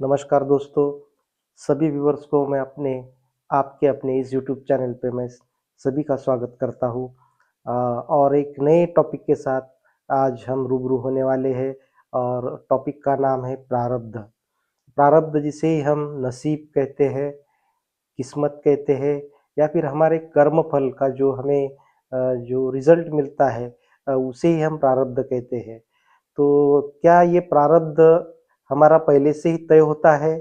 नमस्कार दोस्तों, सभी व्यूअर्स को मैं आपके अपने इस यूट्यूब चैनल पे मैं सभी का स्वागत करता हूँ। और एक नए टॉपिक के साथ आज हम रूबरू होने वाले हैं और टॉपिक का नाम है प्रारब्ध। प्रारब्ध जिसे हम नसीब कहते हैं, किस्मत कहते हैं या फिर हमारे कर्म फल का जो हमें जो रिज़ल्ट मिलता है उसे ही हम प्रारब्ध कहते हैं। तो क्या ये प्रारब्ध हमारा पहले से ही तय होता है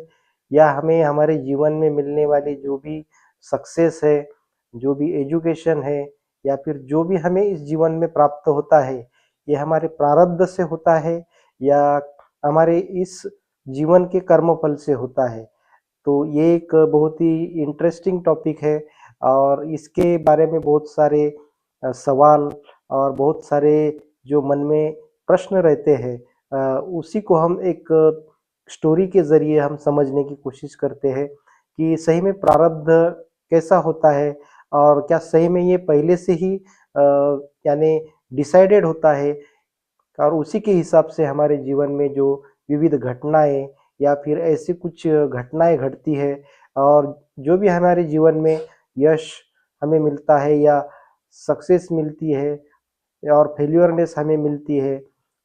या हमें हमारे जीवन में मिलने वाली जो भी सक्सेस है, जो भी एजुकेशन है या फिर जो भी हमें इस जीवन में प्राप्त होता है, ये हमारे प्रारब्ध से होता है या हमारे इस जीवन के कर्मफल से होता है? तो ये एक बहुत ही इंटरेस्टिंग टॉपिक है और इसके बारे में बहुत सारे सवाल और बहुत सारे जो मन में प्रश्न रहते हैं उसी को हम एक स्टोरी के ज़रिए हम समझने की कोशिश करते हैं कि सही में प्रारब्ध कैसा होता है और क्या सही में ये पहले से ही यानी डिसाइडेड होता है और उसी के हिसाब से हमारे जीवन में जो विविध घटनाएँ या फिर ऐसी कुछ घटनाएँ घटती है और जो भी हमारे जीवन में यश हमें मिलता है या सक्सेस मिलती है और फेल्योरनेस हमें मिलती है,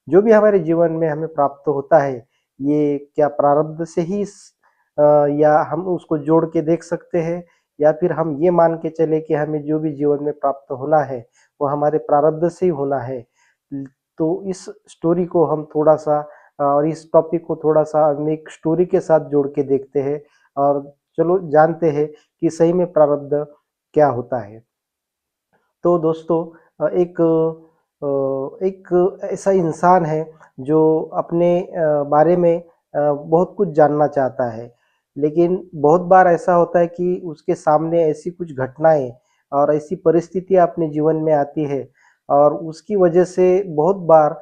जो भी हमारे जीवन में हमें प्राप्त होता है, ये क्या प्रारब्ध से ही या हम उसको जोड़ के देख सकते हैं या फिर हम ये मान के चले कि हमें जो भी जीवन में प्राप्त होना है, वो हमारे प्रारब्ध से ही होना है। तो इस स्टोरी को हम थोड़ा-सा और इस टॉपिक को थोड़ा-सा हम एक स्टोरी के साथ जोड़ के देखते हैं और चलो जानते हैं कि सही में प्रारब्ध क्या होता है। तो दोस्तों एक ऐसा इंसान है जो अपने बारे में बहुत कुछ जानना चाहता है, लेकिन बहुत बार ऐसा होता है कि उसके सामने ऐसी कुछ घटनाएँ और ऐसी परिस्थितियाँ अपने जीवन में आती है और उसकी वजह से बहुत बार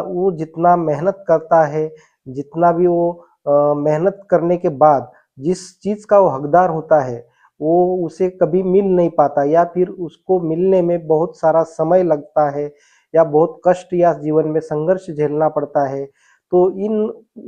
वो जितना मेहनत करता है, जितना भी वो मेहनत करने के बाद जिस चीज़ का वो हकदार होता है, वो उसे कभी मिल नहीं पाता या फिर उसको मिलने में बहुत सारा समय लगता है या बहुत कष्ट या जीवन में संघर्ष झेलना पड़ता है। तो इन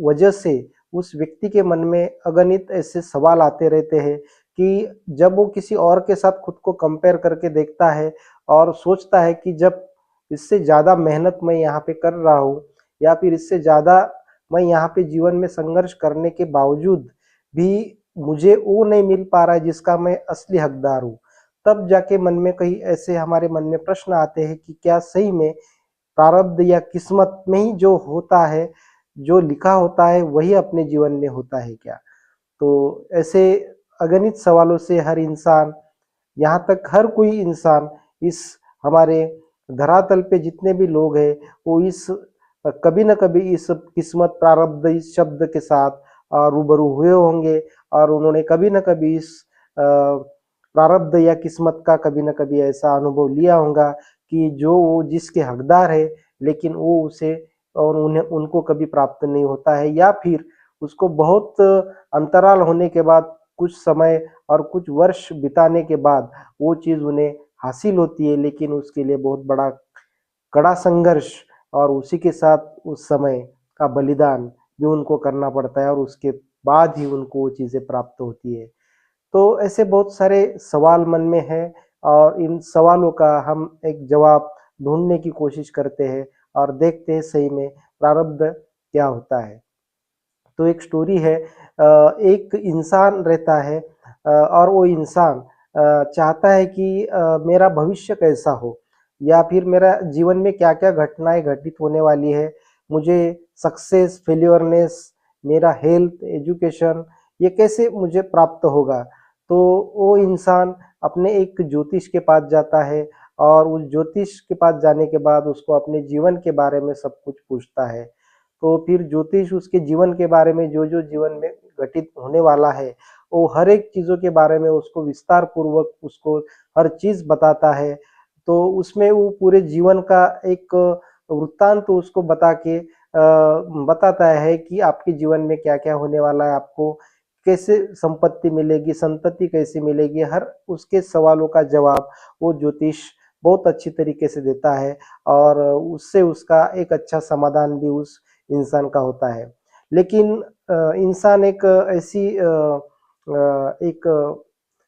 वजह से उस व्यक्ति के मन में अगणित ऐसे सवाल आते रहते हैं कि जब वो किसी और के साथ खुद को कंपेयर करके देखता है और सोचता है कि जब इससे ज़्यादा मेहनत मैं यहाँ पे कर रहा हूँ या फिर इससे ज़्यादा मैं यहाँ पे जीवन में संघर्ष करने के बावजूद भी मुझे वो नहीं मिल पा रहा है जिसका मैं असली हकदार हूँ। तब जाके मन में कहीं ऐसे हमारे मन में प्रश्न आते हैं कि क्या सही में प्रारब्ध या किस्मत में ही जो होता है, जो लिखा होता है वही अपने जीवन में होता है क्या? तो ऐसे अगणित सवालों से हर इंसान, यहाँ तक हर कोई इंसान इस हमारे धरातल पे जितने भी लोग हैं, वो इस कभी न कभी इस किस्मत, प्रारब्ध इस शब्द के साथ रूबरू हुए होंगे और उन्होंने कभी न कभी इस प्रारब्ध या किस्मत का कभी न कभी ऐसा अनुभव लिया होगा कि जो वो जिसके हकदार है, लेकिन वो उसे और उन्हें उनको कभी प्राप्त नहीं होता है या फिर उसको बहुत अंतराल होने के बाद कुछ समय और कुछ वर्ष बिताने के बाद वो चीज़ उन्हें हासिल होती है, लेकिन उसके लिए बहुत बड़ा कड़ा संघर्ष और उसी के साथ उस समय का बलिदान भी उनको करना पड़ता है और उसके बाद ही उनको वो चीज़ें प्राप्त होती है। तो ऐसे बहुत सारे सवाल मन में हैं और इन सवालों का हम एक जवाब ढूँढने की कोशिश करते हैं और देखते हैं सही में प्रारब्ध क्या होता है। तो एक स्टोरी है एक इंसान रहता है और वो इंसान चाहता है कि मेरा भविष्य कैसा हो या फिर मेरा जीवन में क्या-क्या घटनाएँ घटित होने वाली है। मुझे सक्सेस, फेल्योरनेस, मेरा हेल्थ, एजुकेशन ये कैसे मुझे प्राप्त होगा? तो वो इंसान अपने एक ज्योतिष के पास जाता है और उस ज्योतिष के पास जाने के बाद उसको अपने जीवन के बारे में सब कुछ पूछता है। तो फिर ज्योतिष उसके जीवन के बारे में जो-जो जीवन में घटित होने वाला है, वो हर एक चीज़ों के बारे में उसको विस्तार पूर्वक उसको हर चीज़ बताता है। तो उसमें वो पूरे जीवन का एक वृत्तांत उसको बताता है कि आपके जीवन में क्या-क्या होने वाला है, आपको कैसे संपत्ति मिलेगी, संतति कैसे मिलेगी, हर उसके सवालों का जवाब वो ज्योतिष बहुत अच्छी तरीके से देता है और उससे उसका एक अच्छा समाधान भी उस इंसान का होता है। लेकिन इंसान एक ऐसी एक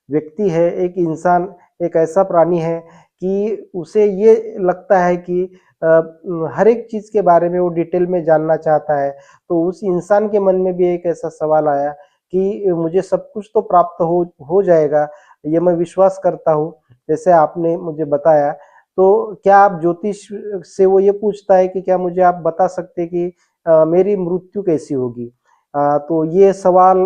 व्यक्ति है, एक इंसान एक ऐसा प्राणी है कि उसे ये लगता है कि हर एक चीज़ के बारे में वो डिटेल में जानना चाहता है। तो उस इंसान के मन में भी एक ऐसा सवाल आया कि मुझे सब कुछ तो प्राप्त हो जाएगा, ये मैं विश्वास करता हूँ, जैसे आपने मुझे बताया। तो क्या आप ज्योतिष से वो ये पूछता है कि क्या मुझे आप बता सकते हैं कि मेरी मृत्यु कैसी होगी? तो ये सवाल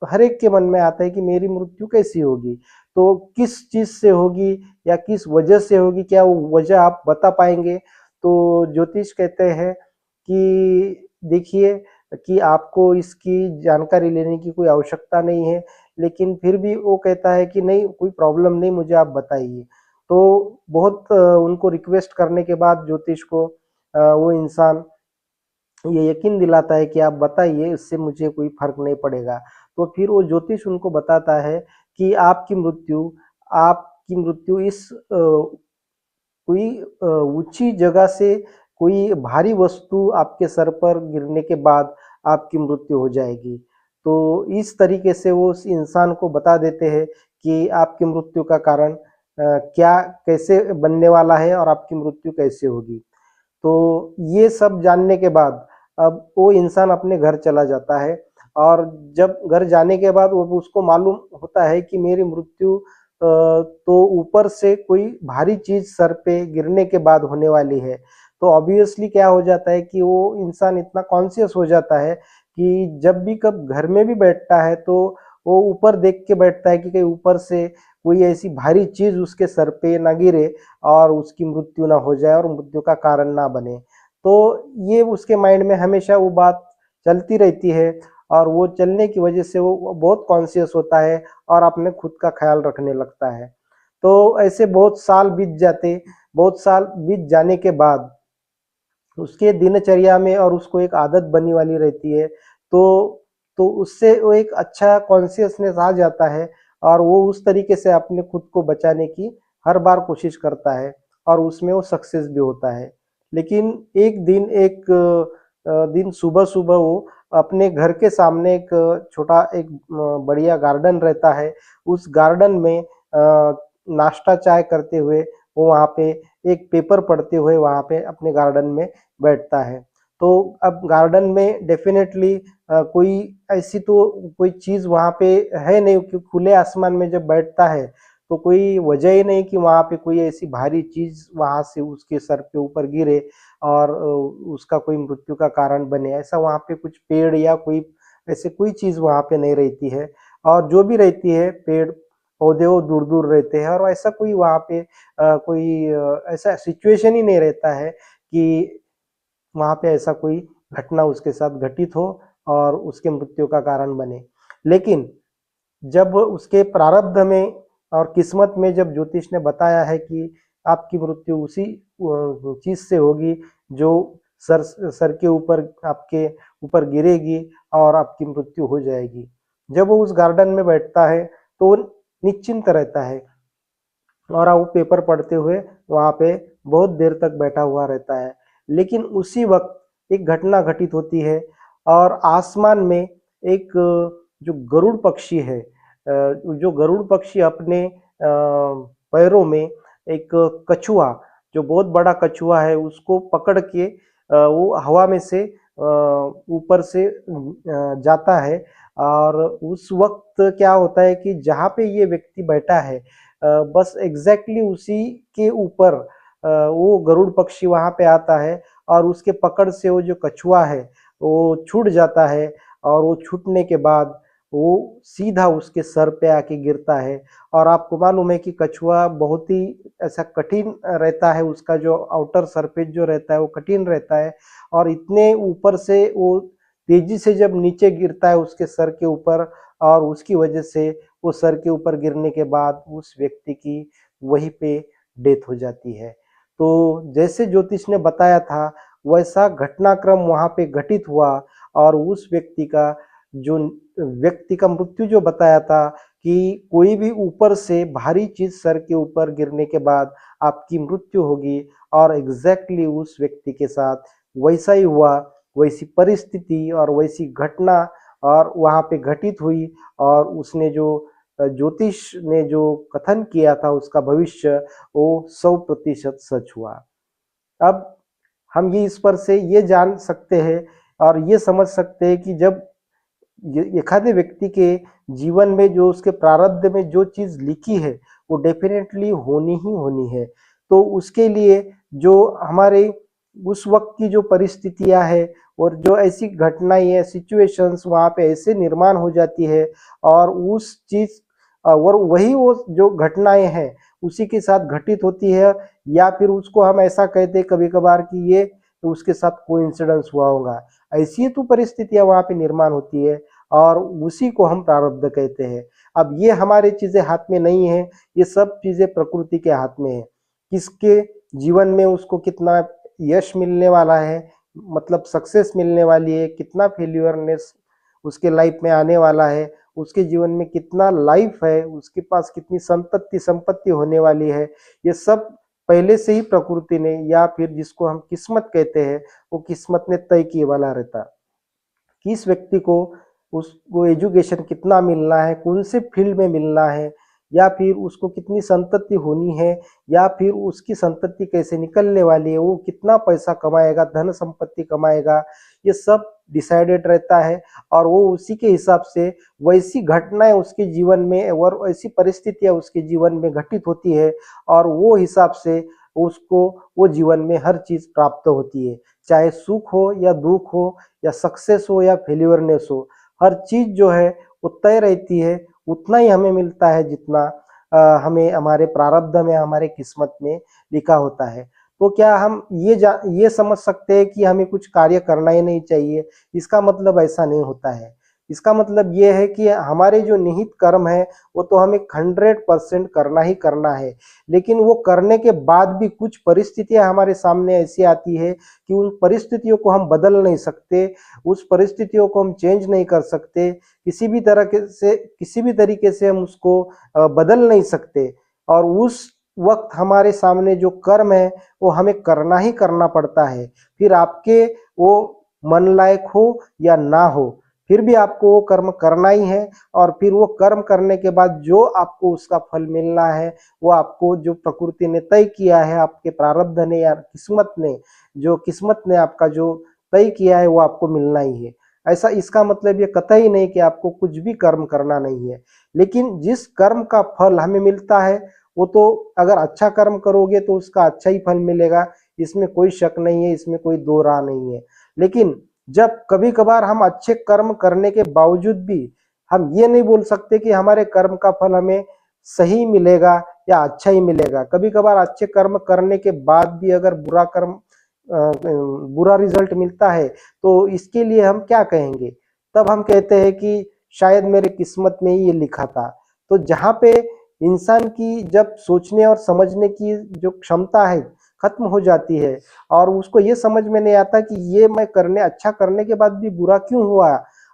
हर एक के मन में आता है कि मेरी मृत्यु कैसी होगी? तो किस चीज़ से होगी या किस वजह से होगी? क्या वो वजह आप बता पाएँगे? तो ज्योतिष कहते हैं कि देखिए कि आपको इसकी जानकारी लेने की कोई आवश्यकता नहीं है, लेकिन फिर भी वो कहता है कि नहीं कोई प्रॉब्लम नहीं, मुझे आप बताइए। तो बहुत उनको रिक्वेस्ट करने के बाद ज्योतिष को वो इंसान ये यकीन दिलाता है कि आप बताइए, इससे मुझे कोई फ़र्क नहीं पड़ेगा। तो फिर वो ज्योतिष उनको बताता है कि आपकी मृत्यु इस कोई ऊँची जगह से कोई भारी वस्तु आपके सर पर गिरने के बाद आपकी मृत्यु हो जाएगी। तो इस तरीके से वो उस इंसान को बता देते हैं कि आपकी मृत्यु का कारण क्या कैसे बनने वाला है और आपकी मृत्यु कैसे होगी। तो ये सब जानने के बाद अब वो इंसान अपने घर चला जाता है और जब घर जाने के बाद वो उसको मालूम होता है कि मेरी मृत्यु तो ऊपर से कोई भारी चीज़ सर पे गिरने के बाद होने वाली है। तो ऑब्वियसली क्या हो जाता है कि वो इंसान इतना कॉन्शियस हो जाता है कि जब भी कब घर में भी बैठता है तो वो ऊपर देख के बैठता है कि कहीं ऊपर से कोई ऐसी भारी चीज़ उसके सर पे ना गिरे और उसकी मृत्यु ना हो जाए और मृत्यु का कारण ना बने। तो ये उसके माइंड में हमेशा वो बात चलती रहती है और वो चलने की वजह से वो बहुत कॉन्शियस होता है और अपने खुद का ख़्याल रखने लगता है। तो ऐसे बहुत साल बीत जाने के बाद उसके दिनचर्या में और उसको एक आदत बनी वाली रहती है, तो उससे वो एक अच्छा कॉन्शियसनेस आ जाता है और वो उस तरीके से अपने खुद को बचाने की हर बार कोशिश करता है और उसमें वो सक्सेस भी होता है। लेकिन एक दिन सुबह-सुबह वो अपने घर के सामने एक छोटा एक बढ़िया गार्डन रहता है, उस गार्डन में नाश्ता चाय करते हुए वो वहाँ पे एक पेपर पढ़ते हुए वहाँ पे अपने गार्डन में बैठता है। तो अब गार्डन में डेफ़िनेटली कोई ऐसी तो कोई चीज़ वहाँ पे है नहीं कि खुले आसमान में जब बैठता है, तो कोई वजह ही नहीं कि वहाँ पे कोई ऐसी भारी चीज़ वहाँ से उसके सर पे ऊपर गिरे और उसका कोई मृत्यु का कारण बने। ऐसा वहाँ पे कुछ पेड़ या कोई ऐसे कोई चीज़ वहाँ पे नहीं रहती है और जो भी रहती है पेड़-पौधे वो दूर-दूर रहते हैं और ऐसा कोई वहाँ पे ऐसा सिचुएशन ही नहीं रहता है कि वहाँ पे ऐसा कोई घटना उसके साथ घटित हो और उसके मृत्यु का कारण बने। लेकिन जब उसके प्रारब्ध में और किस्मत में जब ज्योतिष ने बताया है कि आपकी मृत्यु उसी चीज़ से होगी जो सर के ऊपर आपके ऊपर गिरेगी और आपकी मृत्यु हो जाएगी। जब वो उस गार्डन में बैठता है तो वो निश्चिंत रहता है और वो पेपर पढ़ते हुए वहाँ पे बहुत देर तक बैठा हुआ रहता है। लेकिन उसी वक़्त एक घटना घटित होती है और आसमान में एक जो गरुड़ पक्षी है जो गरुड़ पक्षी अपने पैरों में एक कछुआ जो बहुत बड़ा कछुआ है उसको पकड़ के वो हवा में से ऊपर से जाता है और उस वक़्त क्या होता है कि जहाँ पे ये व्यक्ति बैठा है बस एग्ज़ैक्टली उसी के ऊपर वो गरुड़ पक्षी वहाँ पे आता है और उसके पकड़ से वो जो कछुआ है, वो छूट जाता है और वो छूटने के बाद वो सीधा उसके सर पे आके गिरता है और आपको मालूम है कि कछुआ बहुत ही ऐसा कठिन रहता है, उसका जो आउटर सरफेस जो रहता है, वो कठिन रहता है और इतने ऊपर से वो तेज़ी से जब नीचे गिरता है उसके सर के ऊपर और उसकी वजह से वो सर के ऊपर गिरने के बाद उस व्यक्ति की वहीं पे डेथ हो जाती है। तो जैसे ज्योतिष ने बताया था, वैसा घटनाक्रम वहाँ पे घटित हुआ और उस व्यक्ति का मृत्यु जो बताया था कि कोई भी ऊपर से भारी चीज़ सर के ऊपर गिरने के बाद आपकी मृत्यु होगी और एग्ज़ैक्टली उस व्यक्ति के साथ वैसा ही हुआ, वैसी परिस्थिति और वैसी घटना और वहाँ पे घटित हुई, और उसने जो ज्योतिष ने जो कथन किया था उसका भविष्य, वो 100% सच हुआ। अब हम ये इस पर से ये जान सकते हैं और ये समझ सकते हैं कि जब एखादे व्यक्ति के जीवन में जो उसके प्रारब्ध में जो चीज लिखी है वो डेफिनेटली होनी ही होनी है। तो उसके लिए जो हमारे उस वक्त की जो परिस्थितियां है और जो ऐसी घटनाएं है, सिचुएशंस वहाँ पे ऐसे निर्माण हो जाती है, और उस चीज और वही वो जो घटनाएं हैं उसी के साथ घटित होती है, या फिर उसको हम ऐसा कहते हैं कभी कभार कि ये उसके साथ कोइंसिडेंस हुआ होगा। ऐसी तो परिस्थितियां वहाँ पे निर्माण होती है, और उसी को हम प्रारब्ध कहते हैं। अब ये हमारे चीजें हाथ में नहीं है, ये सब चीजें प्रकृति के हाथ में है। किसके जीवन में उसको कितना यश मिलने वाला है, मतलब सक्सेस मिलने वाली है, कितना फेल्यूरनेस उसके लाइफ में आने वाला है, उसके जीवन में कितना लाइफ है, उसके पास कितनी संपत्ति होने वाली है, ये सब पहले से ही प्रकृति ने, या फिर जिसको हम किस्मत कहते हैं, वो किस्मत ने तय किए वाला रहता। किस व्यक्ति को उसको एजुकेशन कितना मिलना है, कौन से फील्ड में मिलना है, या फिर उसको कितनी संपत्ति होनी है, या फिर उसकी संपत्ति कैसे निकलने वाली है, वो कितना पैसा कमाएगा, धन संपत्ति कमाएगा, ये सब डिसाइडेड रहता है। और वो उसी के हिसाब से वैसी घटनाएं उसके जीवन में और ऐसी परिस्थितियां उसके जीवन में घटित होती है, और वो हिसाब से उसको वो जीवन में हर चीज प्राप्त होती है, चाहे सुख हो या दुख हो, या सक्सेस हो या फेल्यूरनेस हो, हर चीज जो है वो तय रहती है। उतना ही हमें मिलता है जितना हमें हमारे प्रारब्ध में, हमारे किस्मत में लिखा होता है। तो क्या हम ये समझ सकते हैं कि हमें कुछ कार्य करना ही नहीं चाहिए? इसका मतलब ऐसा नहीं होता है। इसका मतलब ये है कि हमारे जो निहित कर्म है वो तो हमें 100% करना ही करना है, लेकिन वो करने के बाद भी कुछ परिस्थितियां हमारे सामने ऐसी आती है कि उन परिस्थितियों को हम बदल नहीं सकते, उस परिस्थितियों को हम चेंज नहीं कर सकते, किसी भी तरीके से हम उसको बदल नहीं सकते, और उस वक्त हमारे सामने जो कर्म है वो हमें करना ही करना पड़ता है। फिर आपके वो मन लायक हो या ना हो, फिर भी आपको वो कर्म करना ही है। और फिर वो कर्म करने के बाद जो आपको उसका फल मिलना है, वो आपको जो प्रकृति ने तय किया है, आपके प्रारब्ध ने या किस्मत ने आपका जो तय किया है वो आपको मिलना ही है। ऐसा इसका मतलब ये कतई नहीं कि आपको कुछ भी कर्म करना नहीं है, लेकिन जिस कर्म का फल हमें मिलता है वो तो, अगर अच्छा कर्म करोगे तो उसका अच्छा ही फल मिलेगा, इसमें कोई शक नहीं है, इसमें कोई दो राह नहीं है। लेकिन जब कभी कभार हम अच्छे कर्म करने के बावजूद भी हम ये नहीं बोल सकते कि हमारे कर्म का फल हमें सही मिलेगा या अच्छा ही मिलेगा। कभी कभार अच्छे कर्म करने के बाद भी अगर बुरा रिजल्ट मिलता है, तो इसके लिए हम क्या कहेंगे? तब हम कहते हैं कि शायद मेरे किस्मत में ही ये लिखा था। तो जहाँ पे इंसान की जब सोचने और समझने की जो क्षमता है खत्म हो जाती है, और उसको ये समझ में नहीं आता कि ये मैं अच्छा करने के बाद भी बुरा क्यों हुआ,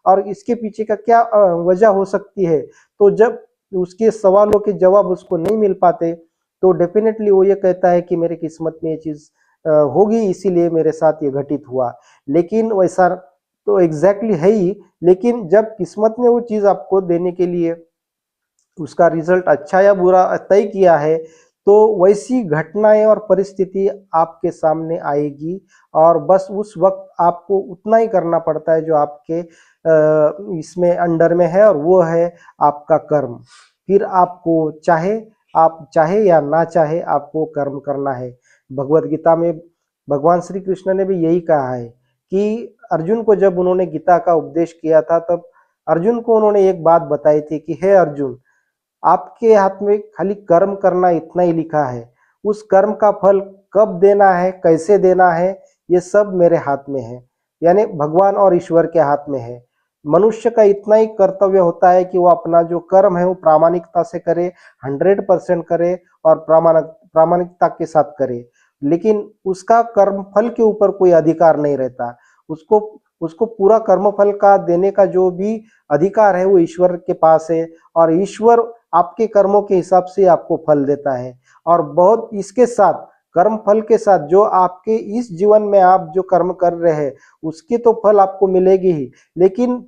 और इसके पीछे का क्या वजह हो सकती है, तो जब उसके सवालों के जवाब उसको नहीं मिल पाते, तो डेफिनेटली वो ये कहता है कि मेरे किस्मत में ये चीज होगी, इसीलिए मेरे साथ ये घटित हुआ। लेकिन वैसा तो एग्जैक्टली है ही, लेकिन जब किस्मत ने वो चीज आपको देने के लिए उसका रिजल्ट अच्छा या बुरा तय किया है, तो वैसी घटनाएं और परिस्थिति आपके सामने आएगी, और बस उस वक्त आपको उतना ही करना पड़ता है जो आपके इसमें अंडर में है, और वो है आपका कर्म। फिर आपको आप चाहे या ना चाहे आपको कर्म करना है। भगवत गीता में भगवान श्री कृष्ण ने भी यही कहा है कि अर्जुन को जब उन्होंने गीता का उपदेश किया था, तब अर्जुन को उन्होंने एक बात बताई थी कि हे अर्जुन, आपके हाथ में खाली कर्म करना इतना ही लिखा है, उस कर्म का फल कब देना है, कैसे देना है, ये सब मेरे हाथ में है, यानी भगवान और ईश्वर के हाथ में है। मनुष्य का इतना ही कर्तव्य होता है कि वो अपना जो कर्म है वो प्रामाणिकता से करे, 100% करे, और प्रामाणिकता के साथ करे। लेकिन उसका कर्म फल के ऊपर कोई अधिकार नहीं रहता। उसको उसको पूरा कर्मफल का देने का जो भी अधिकार है वो ईश्वर के पास है, और ईश्वर आपके कर्मों के हिसाब से आपको फल देता है। और बहुत इसके साथ, कर्म फल के साथ, जो आपके इस जीवन में आप जो कर्म कर रहे हैं उसके तो फल आपको मिलेगी ही, लेकिन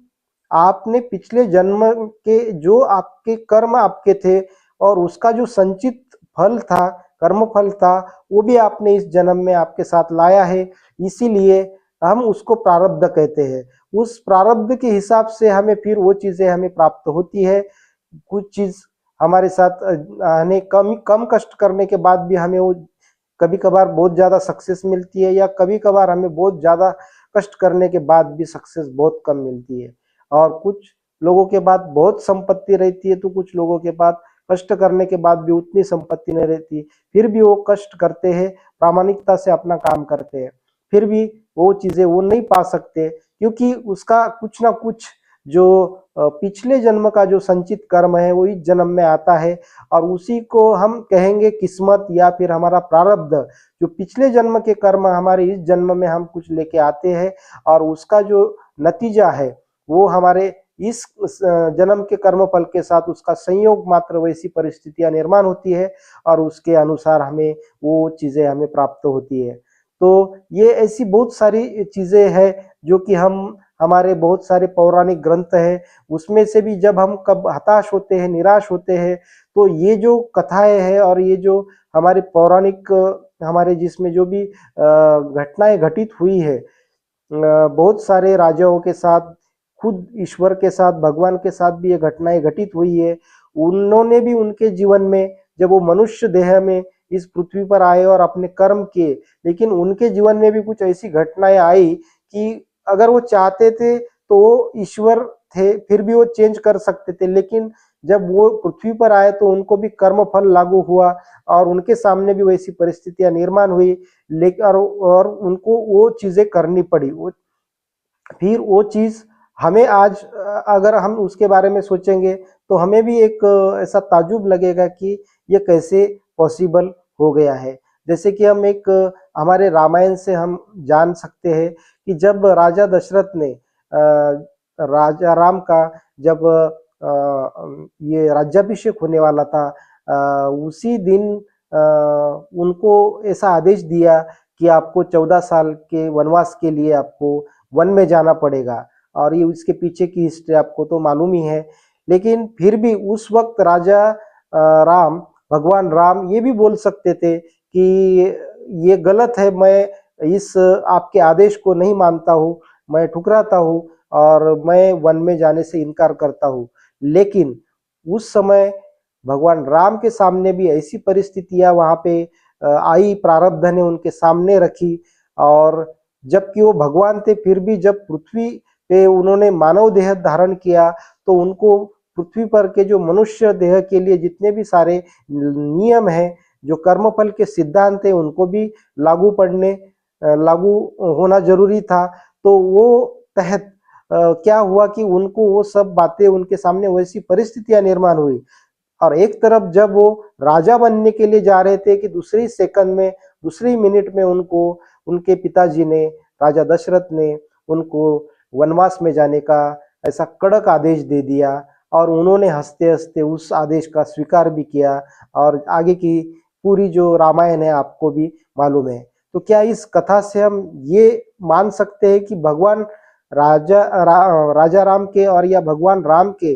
आपने पिछले जन्म के जो आपके कर्म आपके थे और उसका जो संचित फल था, कर्म फल था, वो भी आपने इस जन्म में आपके साथ लाया है। इसीलिए हम उसको प्रारब्ध कहते हैं। उस प्रारब्ध के हिसाब से हमें फिर वो चीजें हमें प्राप्त होती है। कुछ चीज हमारे साथ आने कम कम कष्ट करने के बाद भी हमें वो कभी कभार बहुत ज्यादा सक्सेस मिलती है, या कभी कभार हमें बहुत ज्यादा कष्ट करने के बाद भी सक्सेस बहुत कम मिलती है। और कुछ लोगों के पास बहुत संपत्ति रहती है, तो कुछ लोगों के पास कष्ट करने के बाद भी उतनी संपत्ति नहीं रहती, फिर भी वो कष्ट करते हैं, प्रामाणिकता से अपना काम करते हैं, फिर भी वो चीजें वो नहीं पा सकते, क्योंकि उसका कुछ ना कुछ जो पिछले जन्म का जो संचित कर्म है वो इस जन्म में आता है, और उसी को हम कहेंगे किस्मत या फिर हमारा प्रारब्ध। जो पिछले जन्म के कर्म हमारे इस जन्म में हम कुछ लेके आते हैं, और उसका जो नतीजा है वो हमारे इस जन्म के कर्म फल के साथ उसका संयोग मात्र वैसी परिस्थितियां निर्माण होती है, और उसके अनुसार हमें वो चीजें हमें प्राप्त होती है। तो ये ऐसी बहुत सारी चीजें हैं जो कि हम हमारे बहुत सारे पौराणिक ग्रंथ है, उसमें से भी जब हम कब हताश होते हैं, निराश होते हैं, तो ये जो कथाएं हैं और ये जो हमारे पौराणिक हमारे जिसमें जो भी घटनाएं घटित हुई है, बहुत सारे राजाओं के साथ, खुद ईश्वर के साथ, भगवान के साथ भी ये घटनाएं घटित हुई है। उन्होंने भी उनके जीवन में जब वो मनुष्य देह में इस पृथ्वी पर आए और अपने कर्म किए, लेकिन उनके जीवन में भी कुछ ऐसी घटनाएं आई कि अगर वो चाहते थे तो वो ईश्वर थे, फिर भी वो चेंज कर सकते थे, लेकिन जब वो पृथ्वी पर आए तो उनको भी कर्म फल लागू हुआ, और उनके सामने भी वैसी परिस्थितियां निर्माण हुई, लेकिन और उनको वो चीजें करनी पड़ी। वो फिर वो चीज हमें आज अगर हम उसके बारे में सोचेंगे तो हमें भी एक ऐसा ताजुब लगेगा कि ये कैसे पॉसिबल हो गया है। जैसे कि हम एक हमारे रामायण से हम जान सकते हैं कि जब राजा दशरथ ने राजा राम का जब ये राज्याभिषेक होने वाला था, उसी दिन उनको ऐसा आदेश दिया कि आपको 14 साल के वनवास के लिए आपको वन में जाना पड़ेगा, और ये इसके पीछे की हिस्ट्री आपको तो मालूम ही है। लेकिन फिर भी उस वक्त राजा राम, भगवान राम ये भी बोल सकते थे कि ये गलत है, मैं इस आपके आदेश को नहीं मानता हूँ, मैं ठुकराता हूँ और मैं वन में जाने से इनकार करता हूँ। लेकिन उस समय भगवान राम के सामने भी ऐसी परिस्थितियां वहां पे आई, प्रारब्ध ने उनके सामने रखी, और जबकि वो भगवान थे फिर भी जब पृथ्वी पे उन्होंने मानव देह धारण किया, तो उनको पृथ्वी पर के जो मनुष्य देह के लिए जितने भी सारे नियम हैं, जो कर्मफल के सिद्धांत है, उनको भी लागू होना जरूरी था। तो वो तहत क्या हुआ कि उनको वो सब बातें उनके सामने वैसी परिस्थितियां निर्माण हुई, और एक तरफ जब वो राजा बनने के लिए जा रहे थे कि दूसरी सेकंड में, दूसरी मिनट में उनको उनके पिताजी ने, राजा दशरथ ने उनको वनवास में जाने का ऐसा कड़क आदेश दे दिया, और उन्होंने हंसते हंसते उस आदेश का स्वीकार भी किया, और आगे की पूरी जो रामायण है आपको भी मालूम है। तो क्या इस कथा से हम ये मान सकते हैं कि भगवान राजा राम के और या भगवान राम के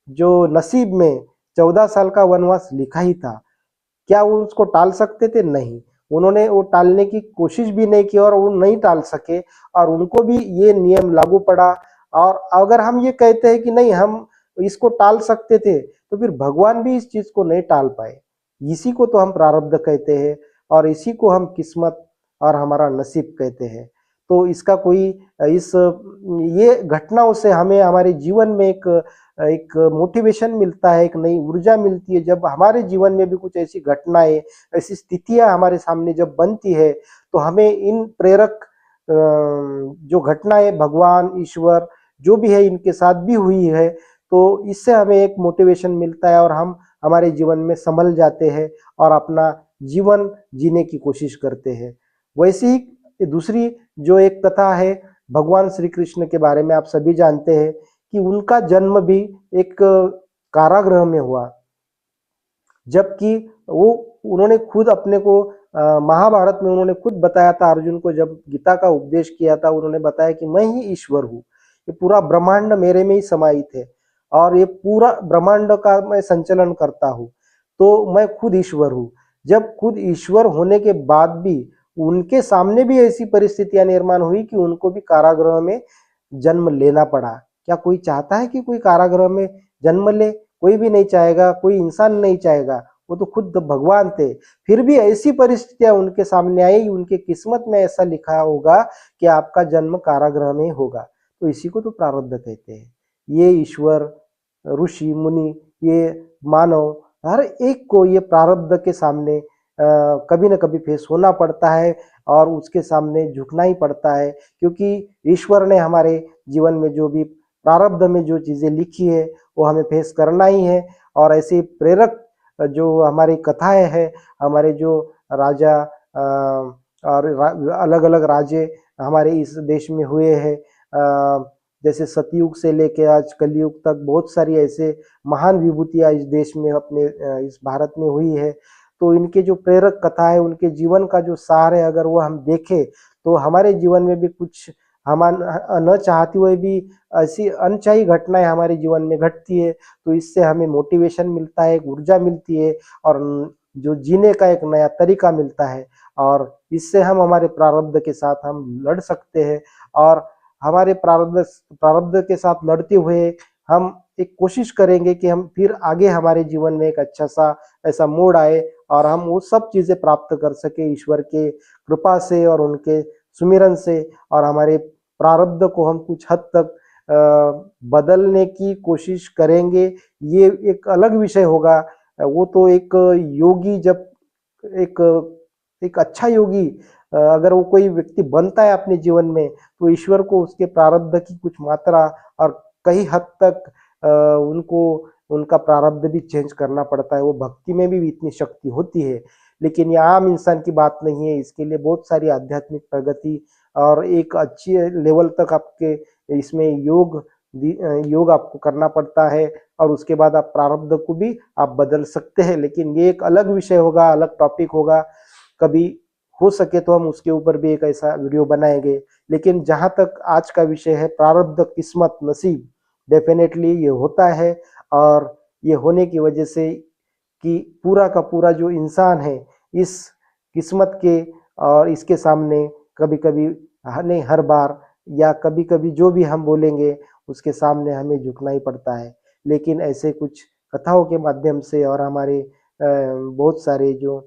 जो नसीब में 14 साल का वनवास लिखा ही था, क्या वो उसको टाल सकते थे? नहीं, उन्होंने वो टालने की कोशिश भी नहीं की, और वो नहीं टाल सके, और उनको भी ये नियम लागू पड़ा। और अगर हम ये कहते हैं कि नहीं हम इसको टाल सकते थे, तो फिर भगवान भी इस चीज को नहीं टाल पाए। इसी को तो हम प्रारब्ध कहते हैं, और इसी को हम किस्मत और हमारा नसीब कहते हैं। तो इसका कोई इस ये घटनाओं से हमें हमारे जीवन में एक एक मोटिवेशन मिलता है, एक नई ऊर्जा मिलती है। जब हमारे जीवन में भी कुछ ऐसी घटनाएं, ऐसी स्थितियां हमारे सामने जब बनती है, तो हमें इन प्रेरक जो घटनाएं भगवान, ईश्वर जो भी है इनके साथ भी हुई है, तो इससे हमें एक मोटिवेशन मिलता है, और हम हमारे जीवन में संभल जाते हैं और अपना जीवन जीने की कोशिश करते हैं। वैसे ही दूसरी जो एक कथा है भगवान श्री कृष्ण के बारे में, आप सभी जानते हैं कि उनका जन्म भी एक कारागृह में हुआ, जबकि वो उन्होंने खुद अपने को महाभारत में उन्होंने खुद बताया था, अर्जुन को जब गीता का उपदेश किया था, उन्होंने बताया कि मैं ही ईश्वर हूँ। ये पूरा ब्रह्मांड मेरे में ही समाहित है और ये पूरा ब्रह्मांड का मैं संचालन करता हूँ, तो मैं खुद ईश्वर हूँ। जब खुद ईश्वर होने के बाद भी उनके सामने भी ऐसी परिस्थितियां निर्माण हुई कि उनको भी कारागृह में जन्म लेना पड़ा। क्या कोई चाहता है कि कोई कारागृह में जन्म ले? कोई भी नहीं चाहेगा, कोई इंसान नहीं चाहेगा। वो तो खुद भगवान थे। फिर भी ऐसी परिस्थितियां उनके सामने आई, उनके किस्मत में ऐसा लिखा होगा कि आपका जन्म कारागृह में होगा। तो इसी को तो प्रारब्ध कहते हैं। ये ईश्वर, ऋषि मुनि, ये मानव, हर एक को ये प्रारब्ध के सामने कभी न कभी फेस होना पड़ता है और उसके सामने झुकना ही पड़ता है, क्योंकि ईश्वर ने हमारे जीवन में जो भी प्रारब्ध में जो चीजें लिखी है वो हमें फेस करना ही है। और ऐसे प्रेरक जो हमारी कथाएं हैं, हमारे जो राजा और अलग अलग राजे हमारे इस देश में हुए हैं, जैसे सतयुग से लेकर आज कलयुग तक बहुत सारी ऐसे महान विभूतियां इस देश में अपने इस भारत में हुई है। तो इनके जो प्रेरक कथा है, उनके जीवन का जो सार है, अगर वो हम देखें तो हमारे जीवन में भी कुछ हम न चाहते हुए भी ऐसी अनचाही घटनाएं हमारे जीवन में घटती है, तो इससे हमें मोटिवेशन मिलता है, ऊर्जा मिलती है और जो जीने का एक नया तरीका मिलता है। और इससे हम हमारे प्रारब्ध के साथ हम लड़ सकते हैं और हमारे प्रारब्ध के साथ लड़ते हुए हम एक कोशिश करेंगे कि हम फिर आगे हमारे जीवन में एक अच्छा सा ऐसा मोड़ आए और हम वो सब चीजें प्राप्त कर सके ईश्वर के कृपा से और उनके सुमिरन से। और हमारे प्रारब्ध को हम कुछ हद तक बदलने की कोशिश करेंगे, ये एक अलग विषय होगा। वो तो एक योगी जब एक एक अच्छा योगी अगर वो कोई व्यक्ति बनता है अपने जीवन में, तो ईश्वर को उसके प्रारब्ध की कुछ मात्रा और कई हद तक उनको उनका प्रारब्ध भी चेंज करना पड़ता है। वो भक्ति में भी इतनी शक्ति होती है, लेकिन ये आम इंसान की बात नहीं है। इसके लिए बहुत सारी आध्यात्मिक प्रगति और एक अच्छी लेवल तक आपके इसमें योग आपको करना पड़ता है और उसके बाद आप प्रारब्ध को भी आप बदल सकते हैं। लेकिन ये एक अलग विषय होगा, अलग टॉपिक होगा। कभी हो सके तो हम उसके ऊपर भी एक ऐसा वीडियो बनाएंगे। लेकिन जहां तक आज का विषय है प्रारब्ध, किस्मत, नसीब, डेफिनेटली ये होता है। और ये होने की वजह से कि पूरा का पूरा जो इंसान है इस किस्मत के और इसके सामने कभी कभी नहीं, हर बार या कभी कभी जो भी हम बोलेंगे उसके सामने हमें झुकना ही पड़ता है। लेकिन ऐसे कुछ कथाओं के माध्यम से और हमारे बहुत सारे जो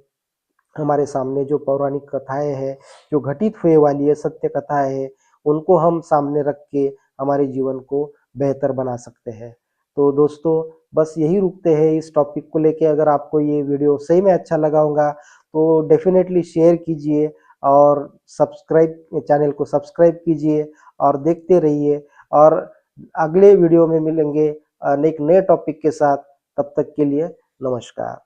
हमारे सामने जो पौराणिक कथाएं हैं, जो घटित हुए वाली है सत्य कथाएं हैं, उनको हम सामने रख के हमारे जीवन को बेहतर बना सकते हैं। तो दोस्तों, बस यही रुकते हैं इस टॉपिक को लेके। अगर आपको ये वीडियो सही में अच्छा लगा होगा तो डेफिनेटली शेयर कीजिए और चैनल को सब्सक्राइब कीजिए और देखते रहिए। और अगले वीडियो में मिलेंगे एक नए टॉपिक के साथ। तब तक के लिए नमस्कार।